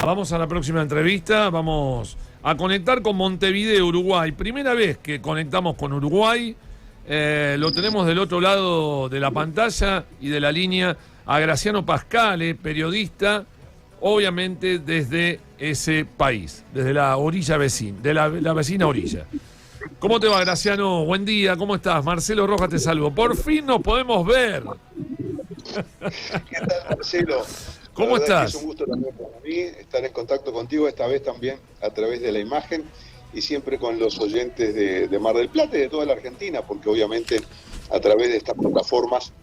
Vamos a la próxima entrevista, vamos a conectar con Montevideo, Uruguay. Primera vez que conectamos con Uruguay, lo tenemos del otro lado de la pantalla y de la línea a Graciano Pascale, periodista, obviamente desde ese país, desde la orilla vecina, de la vecina orilla. ¿Cómo te va, Graciano? Buen día, ¿cómo estás? Marcelo Rojas te saludo. Por fin nos podemos ver. ¿Qué tal, Marcelo? ¿Cómo estás? Es un gusto también para mí estar en contacto contigo, esta vez también a través de la imagen y siempre con los oyentes de Mar del Plata y de toda la Argentina, porque obviamente a través de estas plataformas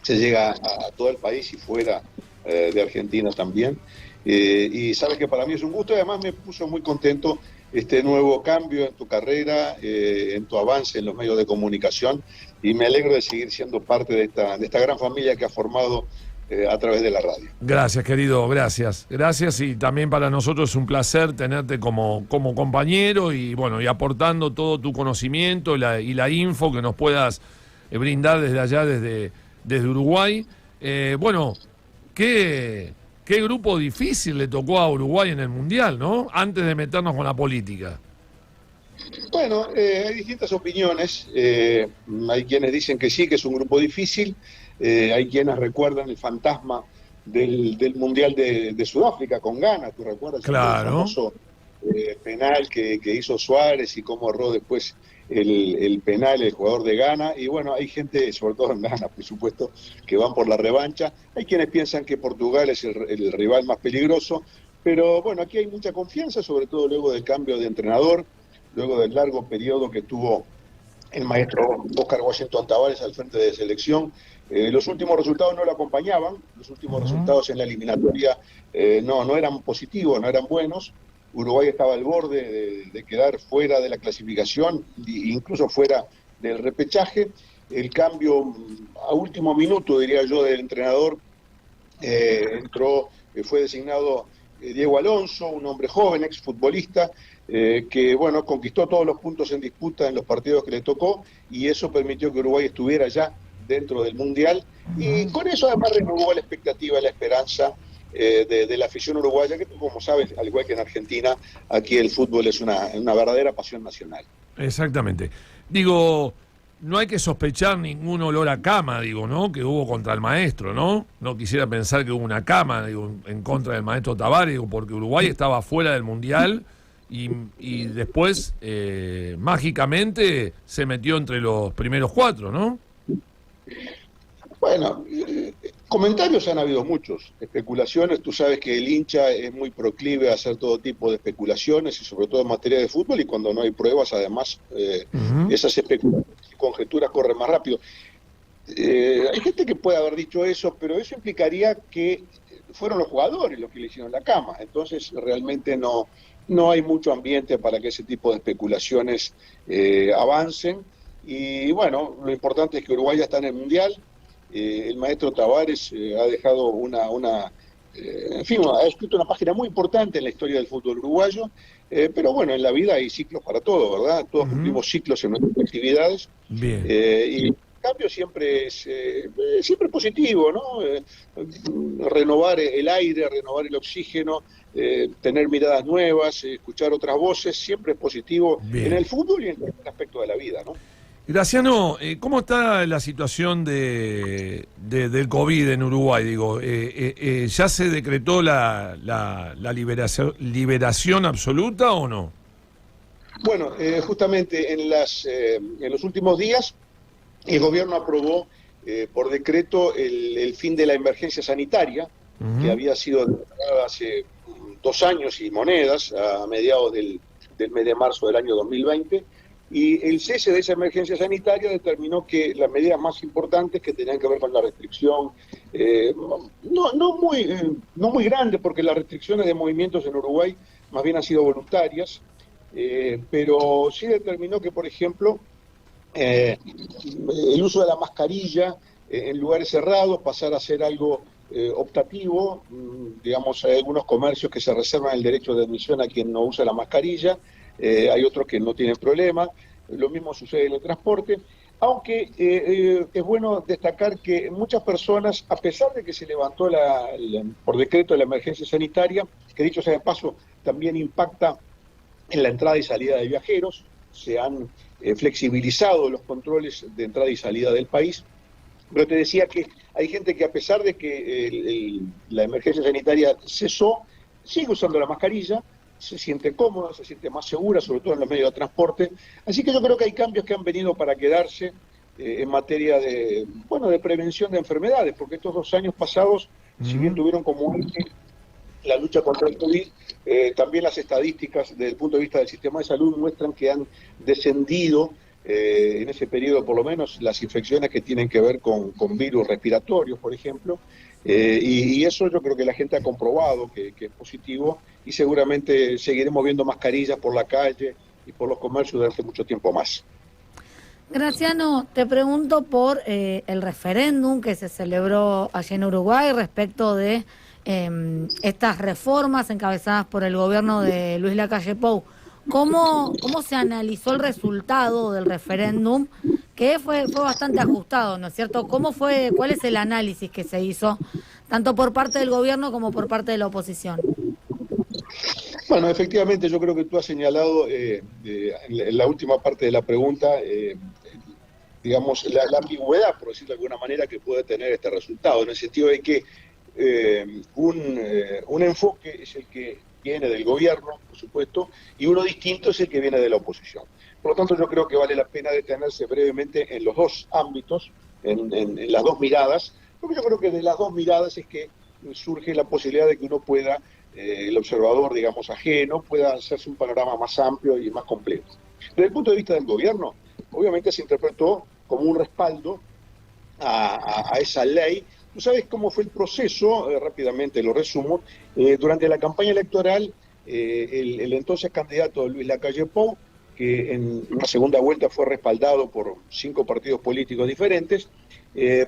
se llega a todo el país y fuera de Argentina también. Y sabes que para mí es un gusto y además me puso muy contento este nuevo cambio en tu carrera, en tu avance en los medios de comunicación, y me alegro de seguir siendo parte de esta gran familia que ha formado a través de la radio. Gracias, querido, gracias. Gracias, y también para nosotros es un placer tenerte como compañero y bueno, y aportando todo tu conocimiento y la info que nos puedas brindar desde allá, desde Uruguay. Bueno, qué grupo difícil le tocó a Uruguay en el Mundial, ¿no? Antes de meternos con la política. Bueno, hay distintas opiniones. Hay quienes dicen que sí, que es un grupo difícil. Hay quienes recuerdan el fantasma del Mundial de Sudáfrica con Ghana. ¿Tú recuerdas? Claro. El famoso penal que hizo Suárez y cómo erró después el penal el jugador de Ghana. Y bueno, hay gente, sobre todo en Ghana, por supuesto, que van por la revancha. Hay quienes piensan que Portugal es el rival más peligroso. Pero bueno, aquí hay mucha confianza, sobre todo luego del cambio de entrenador, luego del largo periodo que tuvo el maestro Oscar Washington Tabárez al frente de selección. Los últimos resultados no lo acompañaban, los últimos resultados en la eliminatoria no eran positivos, no eran buenos. Uruguay estaba al borde de quedar fuera de la clasificación, incluso fuera del repechaje. El cambio a último minuto, diría yo, del entrenador, fue designado Diego Alonso, un hombre joven, exfutbolista, que bueno, conquistó todos los puntos en disputa en los partidos que le tocó, y eso permitió que Uruguay estuviera ya dentro del Mundial, y con eso además renovó la expectativa, la esperanza de la afición uruguaya, que como sabes, al igual que en Argentina, aquí el fútbol es una verdadera pasión nacional. Exactamente. Digo, no hay que sospechar ningún olor a cama, digo, ¿no? Que hubo contra el maestro, ¿no? No quisiera pensar que hubo una cama, digo, en contra del maestro Tabárez, digo, porque Uruguay estaba fuera del Mundial y después, mágicamente, se metió entre los primeros 4, ¿no? Bueno, comentarios han habido muchos, especulaciones. Tú sabes que el hincha es muy proclive a hacer todo tipo de especulaciones, y sobre todo en materia de fútbol, y cuando no hay pruebas, además, esas especulaciones y conjeturas corren más rápido. Hay gente que puede haber dicho eso, pero eso implicaría que fueron los jugadores los que le hicieron la cama. Entonces, realmente no hay mucho ambiente para que ese tipo de especulaciones avancen. Y bueno, lo importante es que Uruguay ya está en el Mundial. El maestro Tabárez ha dejado en fin, ha escrito una página muy importante en la historia del fútbol uruguayo, pero bueno, en la vida hay ciclos para todo, ¿verdad? Todos cumplimos ciclos en nuestras actividades. Bien. Y el cambio siempre es positivo, ¿no? Renovar el aire, renovar el oxígeno, tener miradas nuevas, escuchar otras voces, siempre es positivo. Bien. En el fútbol y en cualquier aspecto de la vida, ¿no? Graciano, ¿cómo está la situación del COVID en Uruguay? Digo, ¿ya se decretó la liberación absoluta o no? Bueno, justamente en los últimos días el gobierno aprobó por decreto el fin de la emergencia sanitaria, que había sido declarada hace 2 años y monedas, a mediados del mes de marzo del año 2020. Y el cese de esa emergencia sanitaria determinó que las medidas más importantes, que tenían que ver con la restricción, no muy grande, porque las restricciones de movimientos en Uruguay más bien han sido voluntarias, pero sí determinó que, por ejemplo, el uso de la mascarilla en lugares cerrados pasara a ser algo optativo. Digamos, hay algunos comercios que se reservan el derecho de admisión a quien no usa la mascarilla. Hay otros que no tienen problema. Lo mismo sucede en el transporte, aunque es bueno destacar que muchas personas, a pesar de que se levantó por decreto la emergencia sanitaria, que dicho sea de paso, también impacta en la entrada y salida de viajeros. Se han flexibilizado los controles de entrada y salida del país. Pero te decía que hay gente que, a pesar de que la emergencia sanitaria cesó, sigue usando la mascarilla, se siente cómoda, se siente más segura, sobre todo en los medios de transporte. Así que yo creo que hay cambios que han venido para quedarse en materia de, bueno, de prevención de enfermedades, porque estos 2 años pasados, si bien tuvieron como eje la lucha contra el COVID, también las estadísticas desde el punto de vista del sistema de salud muestran que han descendido en ese periodo, por lo menos, las infecciones que tienen que ver con virus respiratorios, por ejemplo, y eso yo creo que la gente ha comprobado que es positivo, y seguramente seguiremos viendo mascarillas por la calle y por los comercios durante mucho tiempo más. Graciano, te pregunto por el referéndum que se celebró allí en Uruguay respecto de estas reformas encabezadas por el gobierno de Luis Lacalle Pou. ¿Cómo se analizó el resultado del referéndum? Que fue bastante ajustado, ¿no es cierto? ¿Cuál es el análisis que se hizo, tanto por parte del gobierno como por parte de la oposición? Bueno, efectivamente, yo creo que tú has señalado en la última parte de la pregunta, digamos, la ambigüedad, por decirlo de alguna manera, que puede tener este resultado, en el sentido de que un enfoque es el que viene del gobierno, por supuesto, y uno distinto es el que viene de la oposición. Por lo tanto, yo creo que vale la pena detenerse brevemente en los dos ámbitos, en las dos miradas, porque yo creo que de las dos miradas es que surge la posibilidad de que uno pueda, el observador, digamos, ajeno, pueda hacerse un panorama más amplio y más completo. Desde el punto de vista del gobierno, obviamente se interpretó como un respaldo a esa ley. ¿Tú sabes cómo fue el proceso? Rápidamente lo resumo. Durante la campaña electoral, el entonces candidato Luis Lacalle Pou, que en una segunda vuelta fue respaldado por 5 partidos políticos diferentes,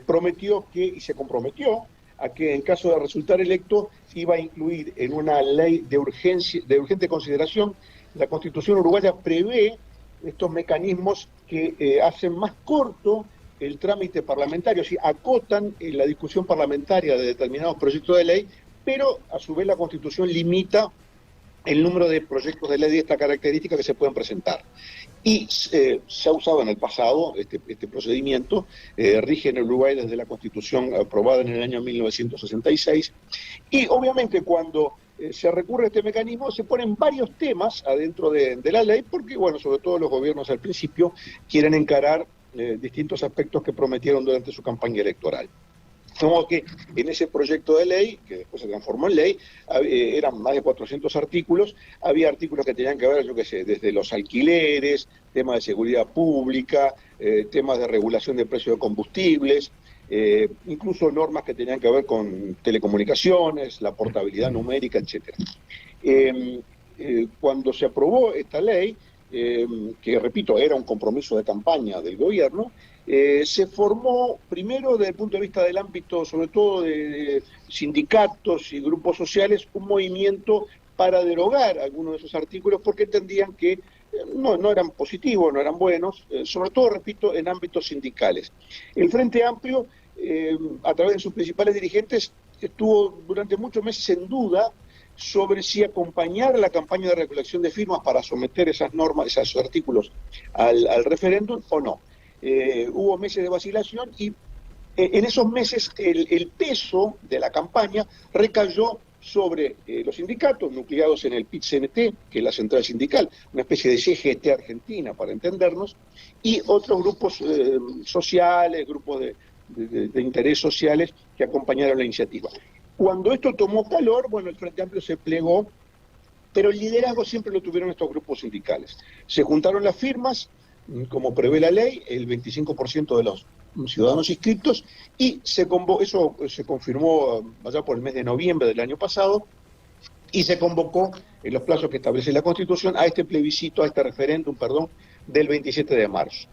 prometió y se comprometió a que en caso de resultar electo iba a incluir en una ley de urgente consideración. La Constitución uruguaya prevé estos mecanismos que hacen más corto el trámite parlamentario, es decir, acotan la discusión parlamentaria de determinados proyectos de ley, pero a su vez la Constitución limita el número de proyectos de ley de esta característica que se pueden presentar. Y se ha usado en el pasado este procedimiento, rige en Uruguay desde la Constitución aprobada en el año 1966, y obviamente cuando se recurre a este mecanismo se ponen varios temas adentro de la ley, porque, bueno, sobre todo los gobiernos al principio quieren encarar distintos aspectos que prometieron durante su campaña electoral. Como que en ese proyecto de ley, que después se transformó en ley, eran más de 400 artículos, había artículos que tenían que ver, yo qué sé, desde los alquileres, temas de seguridad pública, temas de regulación de precios de combustibles, incluso normas que tenían que ver con telecomunicaciones, la portabilidad numérica, etc. Cuando se aprobó esta ley, que repito, era un compromiso de campaña del gobierno, se formó primero desde el punto de vista del ámbito, sobre todo de sindicatos y grupos sociales, un movimiento para derogar algunos de esos artículos porque entendían que no eran positivos, no eran buenos, sobre todo, repito, en ámbitos sindicales. El Frente Amplio, a través de sus principales dirigentes, estuvo durante muchos meses en duda sobre si acompañar la campaña de recolección de firmas para someter esas normas, esos artículos al referéndum o no. Hubo meses de vacilación y en esos meses el peso de la campaña recayó sobre los sindicatos nucleados en el PIT-CNT, que es la central sindical, una especie de CGT argentina para entendernos, y otros grupos sociales, grupos de interés sociales que acompañaron la iniciativa. Cuando esto tomó calor, bueno, el Frente Amplio se plegó, pero el liderazgo siempre lo tuvieron estos grupos sindicales. Se juntaron las firmas, como prevé la ley, el 25% de los ciudadanos inscritos, y eso se confirmó allá por el mes de noviembre del año pasado, y se convocó en los plazos que establece la Constitución a este plebiscito, a este referéndum, del 27 de marzo.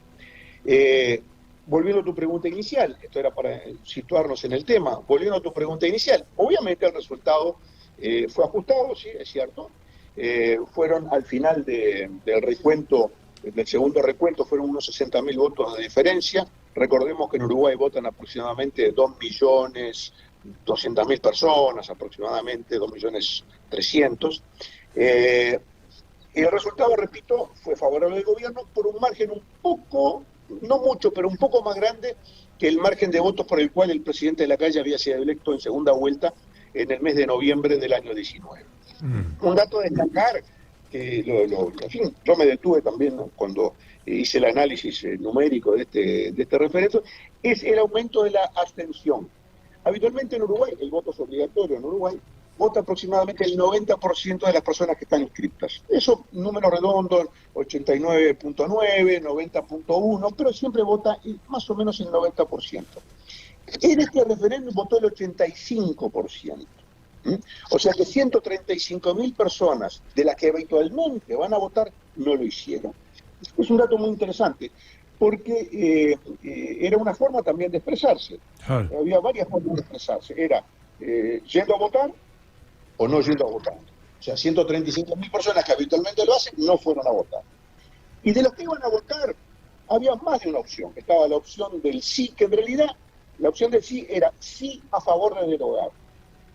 Volviendo a tu pregunta inicial, esto era para situarnos en el tema, volviendo a tu pregunta inicial, obviamente el resultado fue ajustado, sí, es cierto, fueron al final del recuento, del segundo recuento, fueron unos 60.000 votos de diferencia. Recordemos que en Uruguay votan aproximadamente 2 millones, 200.000 personas aproximadamente, 2.300.000. El resultado, repito, fue favorable al gobierno por un margen un poco, no mucho, pero un poco más grande que el margen de votos por el cual el presidente de la calle había sido electo en segunda vuelta en el mes de noviembre del año 19. Un dato a destacar, que en fin, yo me detuve también, ¿no?, cuando hice el análisis numérico de este referendo, es el aumento de la abstención. Habitualmente en Uruguay, el voto es obligatorio en Uruguay, vota aproximadamente el 90% de las personas que están inscritas. Eso, número redondo, 89.9, 90.1, pero siempre vota más o menos el 90%. En este referéndum votó el 85%. O sea que 135.000 personas de las que habitualmente van a votar no lo hicieron. Es un dato muy interesante, porque era una forma también de expresarse. Había varias formas de expresarse. Era yendo a votar o no yendo a votar. O sea, 135.000 personas que habitualmente lo hacen no fueron a votar. Y de los que iban a votar, había más de una opción. Estaba la opción del sí, que en realidad la opción del sí era sí a favor de derogar.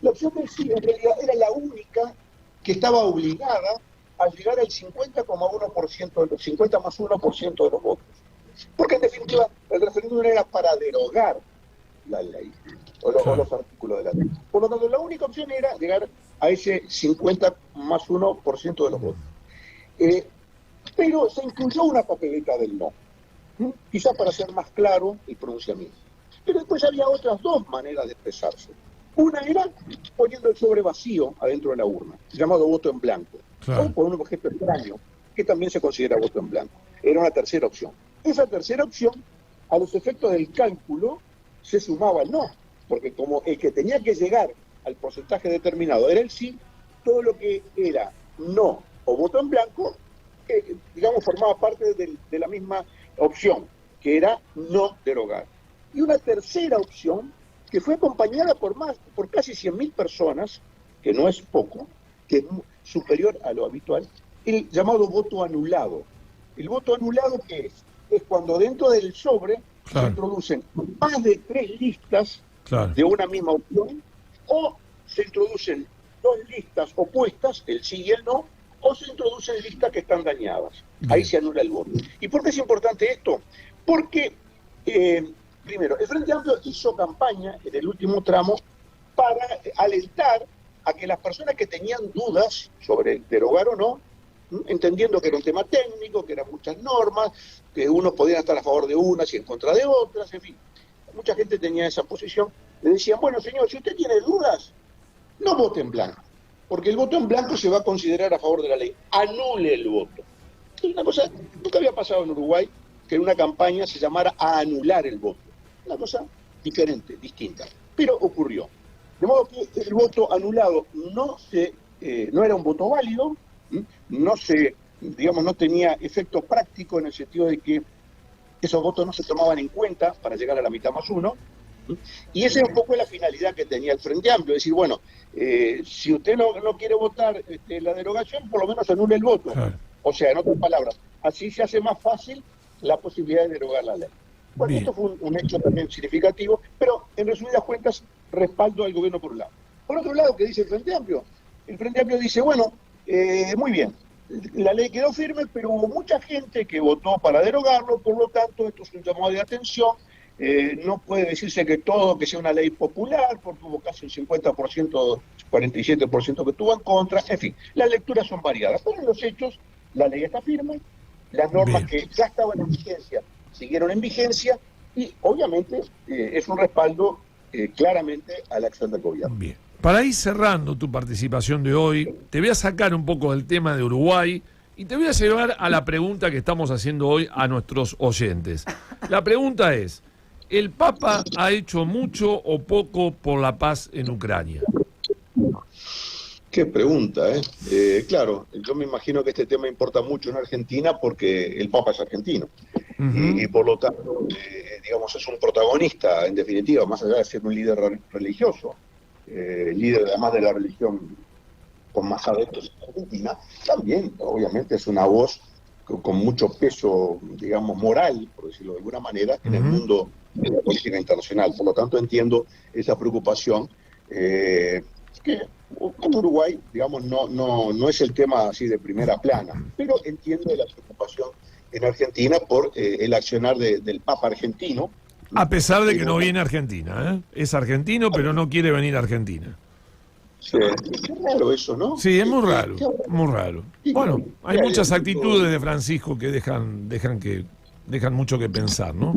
La opción del sí en realidad era la única que estaba obligada a llegar al 50,1% de los 50 más 1% de los votos. Porque en definitiva el referéndum era para derogar la ley o los artículos de la ley. Por lo tanto, la única opción era llegar a ese 50 más 1% de los votos. Pero se incluyó una papeleta del no, quizá para hacer más claro el pronunciamiento. Pero después había otras dos maneras de expresarse. Una era poniendo el sobre vacío adentro de la urna, llamado voto en blanco, o por un objeto extraño, que también se considera voto en blanco. Era una tercera opción. Esa tercera opción, a los efectos del cálculo, se sumaba el no, porque como el que tenía que llegar al porcentaje determinado era el sí, todo lo que era no o voto en blanco, digamos, formaba parte de la misma opción, que era no derogar. Y una tercera opción, que fue acompañada por casi 100.000 personas, que no es poco, que es superior a lo habitual, el llamado voto anulado. El voto anulado, ¿qué es? Es cuando dentro del sobre se introducen más de 3 listas de una misma opción, o se introducen 2 listas opuestas, el sí y el no, o se introducen listas que están dañadas. Ahí se anula el voto. ¿Y por qué es importante esto? Porque, primero, el Frente Amplio hizo campaña en el último tramo para alentar a que las personas que tenían dudas sobre derogar o no, entendiendo que era un tema técnico, que eran muchas normas, que unos podían estar a favor de unas y en contra de otras, en fin. Mucha gente tenía esa posición. Le decían, bueno, señor, si usted tiene dudas, no vote en blanco, porque el voto en blanco se va a considerar a favor de la ley. Anule el voto. Es una cosa, nunca había pasado en Uruguay que en una campaña se llamara a anular el voto. Una cosa diferente, distinta. Pero ocurrió. De modo que el voto anulado no era un voto válido, no tenía efecto práctico en el sentido de que esos votos no se tomaban en cuenta para llegar a la mitad más uno. Y esa es un poco la finalidad que tenía el Frente Amplio, es decir, bueno, si usted no quiere votar la derogación, por lo menos anule el voto. O sea, en otras palabras, así se hace más fácil la posibilidad de derogar la ley. Bueno, esto fue un hecho también significativo, pero en resumidas cuentas, respaldo al gobierno por un lado. Por otro lado, ¿qué dice el Frente Amplio? El Frente Amplio dice, bueno, muy bien, la ley quedó firme, pero hubo mucha gente que votó para derogarlo, por lo tanto, esto es un llamado de atención. No puede decirse que sea una ley popular, porque hubo casi un 50%, 47% que estuvo en contra. En fin, las lecturas son variadas, pero en los hechos la ley está firme, las normas que ya estaban en vigencia siguieron en vigencia y obviamente es un respaldo claramente a la acción del gobierno. Bien. Para ir cerrando tu participación de hoy, te voy a sacar un poco del tema de Uruguay y te voy a llevar a la pregunta que estamos haciendo hoy a nuestros oyentes. La pregunta es, ¿el Papa ha hecho mucho o poco por la paz en Ucrania? Qué pregunta, ¿eh? Claro, yo me imagino que este tema importa mucho en Argentina porque el Papa es argentino. Y por lo tanto, digamos, es un protagonista, en definitiva, más allá de ser un líder religioso, líder además de la religión con más adeptos en Argentina, también, obviamente, es una voz con mucho peso, digamos, moral, por decirlo de alguna manera, en el mundo de la política internacional. Por lo tanto, entiendo esa preocupación Que en Uruguay, digamos, no es el tema así de primera plana, pero entiendo la preocupación en Argentina por el accionar del Papa argentino. A pesar de que no viene a Argentina, ¿eh? Es argentino, pero no quiere venir a Argentina. Sí, es raro eso, ¿no? Sí, es muy raro, muy raro. Bueno, hay muchas actitudes de Francisco que dejan mucho que pensar, ¿no?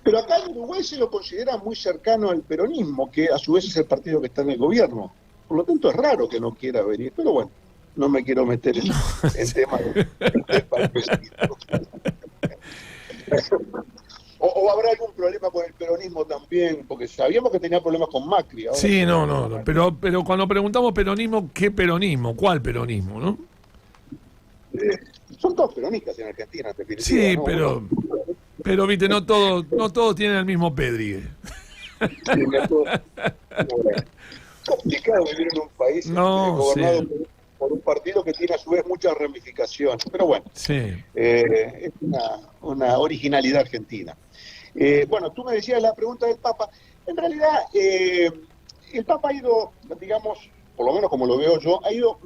Pero acá en Uruguay se lo considera muy cercano al peronismo, que a su vez es el partido que está en el gobierno. Por lo tanto es raro que no quiera venir, pero bueno, no me quiero meter en temas de o habrá algún problema con el peronismo también, porque sabíamos que tenía problemas con Macri. Ahora sí, no. Pero cuando preguntamos peronismo, ¿qué peronismo? ¿Cuál peronismo, no? Son todos peronistas en Argentina, en definitiva. Sí, ¿no? pero viste, no todos tienen el mismo pedrigue. Sí, complicado vivir en un país gobernado por un partido que tiene a su vez muchas ramificaciones. Pero bueno, sí. Es una originalidad argentina. Bueno, tú me decías la pregunta del Papa. En realidad, el Papa ha ido, digamos, por lo menos como lo veo yo, ha ido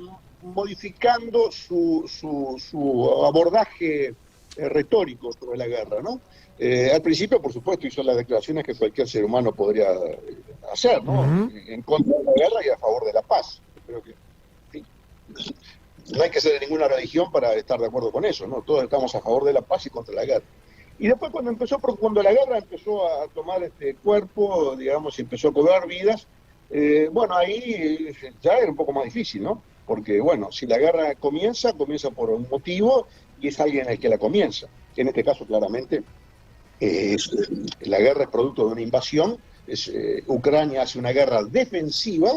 modificando su abordaje retórico sobre la guerra, ¿no? Al principio, por supuesto, hizo las declaraciones que cualquier ser humano podría hacer, ¿no? Uh-huh. En contra de la guerra y a favor de la paz. Creo que sí. No hay que ser de ninguna religión para estar de acuerdo con eso, ¿no? Todos estamos a favor de la paz y contra la guerra. Y después cuando la guerra empezó a tomar cuerpo, digamos, y empezó a cobrar vidas, bueno, ahí ya era un poco más difícil, ¿no? Porque, bueno, si la guerra comienza por un motivo y es alguien el que la comienza. En este caso, claramente, la guerra es producto de una invasión. Ucrania hace una guerra defensiva,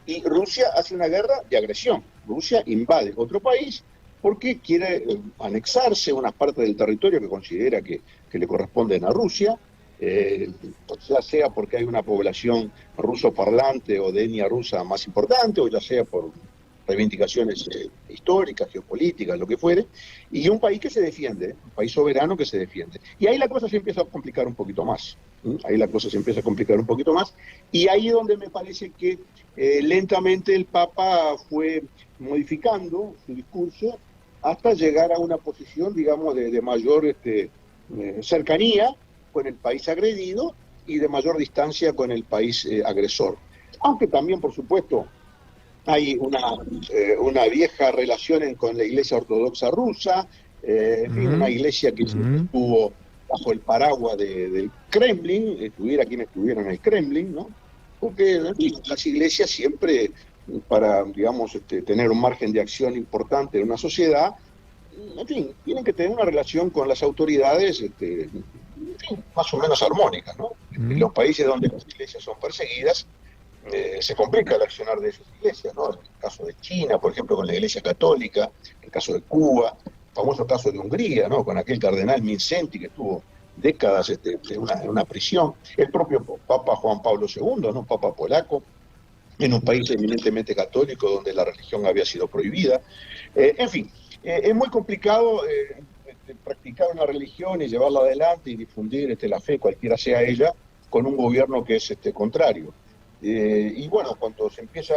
y Rusia hace una guerra de agresión. Rusia invade otro país porque quiere anexarse una parte del territorio que considera que le corresponden a Rusia, ya sea porque hay una población ruso-parlante o de etnia rusa más importante, o ya sea por reivindicaciones históricas, geopolíticas, lo que fuere, y un país que se defiende, un país soberano que se defiende. Y ahí la cosa se empieza a complicar un poquito más. Y ahí es donde me parece que lentamente el Papa fue modificando su discurso hasta llegar a una posición, digamos, de mayor cercanía con el país agredido y de mayor distancia con el país agresor. Aunque también, por supuesto, hay una vieja relación con la Iglesia Ortodoxa rusa, una iglesia que estuvo bajo el paraguas del Kremlin, estuviera quien estuviera en el Kremlin, ¿no? Porque las iglesias siempre, para, digamos, tener un margen de acción importante en una sociedad, en fin, tienen que tener una relación con las autoridades, más o menos armónica, ¿no? En los países donde las iglesias son perseguidas, se complica el accionar de esas iglesias, ¿no? En el caso de China, por ejemplo, con la Iglesia Católica, en el caso de Cuba, el famoso caso de Hungría, ¿no? Con aquel cardenal Mindszenty que estuvo décadas en una prisión, el propio Papa Juan Pablo II, ¿no? Papa polaco, en un país eminentemente católico donde la religión había sido prohibida. En fin, es muy complicado practicar una religión y llevarla adelante y difundir la fe, cualquiera sea ella, con un gobierno que es contrario. Y bueno, cuando se empieza,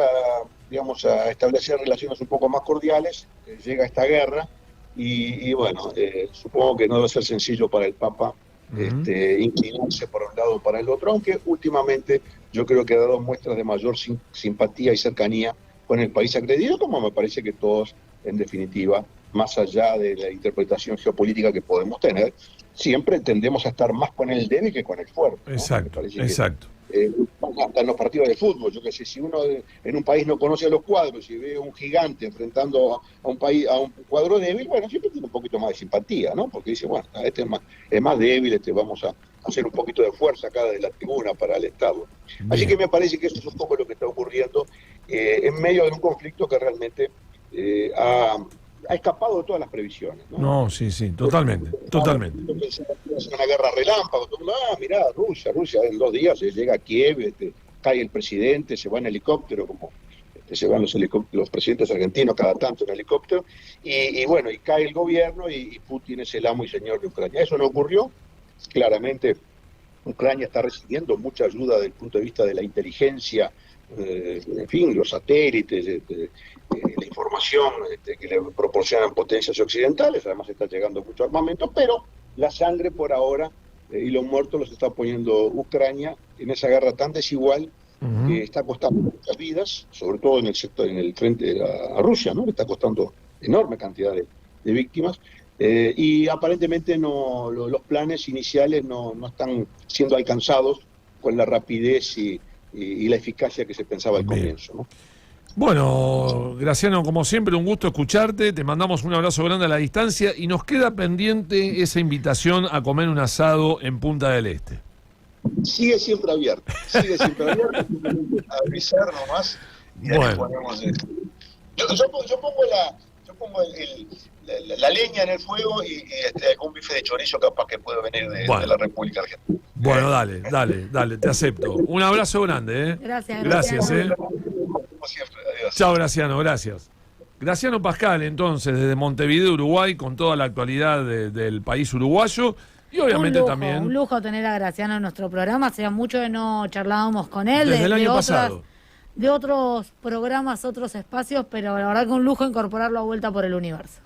digamos, a establecer relaciones un poco más cordiales, llega esta guerra y bueno, supongo que no debe ser sencillo para el Papa inclinarse por un lado o para el otro, aunque últimamente yo creo que ha dado muestras de mayor simpatía y cercanía con el país agredido, como me parece que todos, en definitiva, más allá de la interpretación geopolítica que podemos tener, siempre tendemos a estar más con el débil que con el fuerte, ¿no? Exacto. Hasta en los partidos de fútbol, yo que sé, si uno en un país no conoce los cuadros y ve a un gigante enfrentando a un cuadro débil, bueno, siempre tiene un poquito más de simpatía, ¿no? Porque dice, bueno, este es más débil, vamos a hacer un poquito de fuerza acá de la tribuna para alentarlo. Bien. Así que me parece que eso es un poco lo que está ocurriendo en medio de un conflicto que realmente ha escapado de todas las previsiones, ¿no? No, sí, totalmente. Es una guerra relámpago, mirá, Rusia, en 2 días llega a Kiev, cae el presidente, se va en helicóptero, como se van los presidentes argentinos cada tanto en helicóptero, y bueno, y cae el gobierno y Putin es el amo y señor de Ucrania. Eso no ocurrió, claramente Ucrania está recibiendo mucha ayuda desde el punto de vista de la inteligencia, en fin, los satélites, la información que le proporcionan potencias occidentales, además está llegando mucho armamento, pero la sangre por ahora y los muertos los está poniendo Ucrania en esa guerra tan desigual que está costando muchas vidas, sobre todo en el sector, en el frente a Rusia, ¿no? Le está costando enorme cantidad de víctimas. Y aparentemente los planes iniciales no están siendo alcanzados con la rapidez y la eficacia que se pensaba al comienzo, ¿no? Bueno, Graciano, como siempre, un gusto escucharte. Te mandamos un abrazo grande a la distancia y nos queda pendiente esa invitación a comer un asado en Punta del Este. Sigue siempre abierto, simplemente avisar nomás y ahí ponemos yo pongo la leña en el fuego y algún bife de chorizo capaz que puede venir de la República Argentina. Bueno, dale, te acepto. Un abrazo grande, ¿eh? Gracias, ¿eh? Como siempre, adiós. Chao, Graciano, gracias. Graciano Pascal, entonces, desde Montevideo, Uruguay, con toda la actualidad del país uruguayo. Y obviamente también... Un lujo tener a Graciano en nuestro programa. Hacía mucho que no charlábamos con él. Desde el año pasado. De otros programas, otros espacios, pero la verdad que un lujo incorporarlo a Vuelta por el Universo.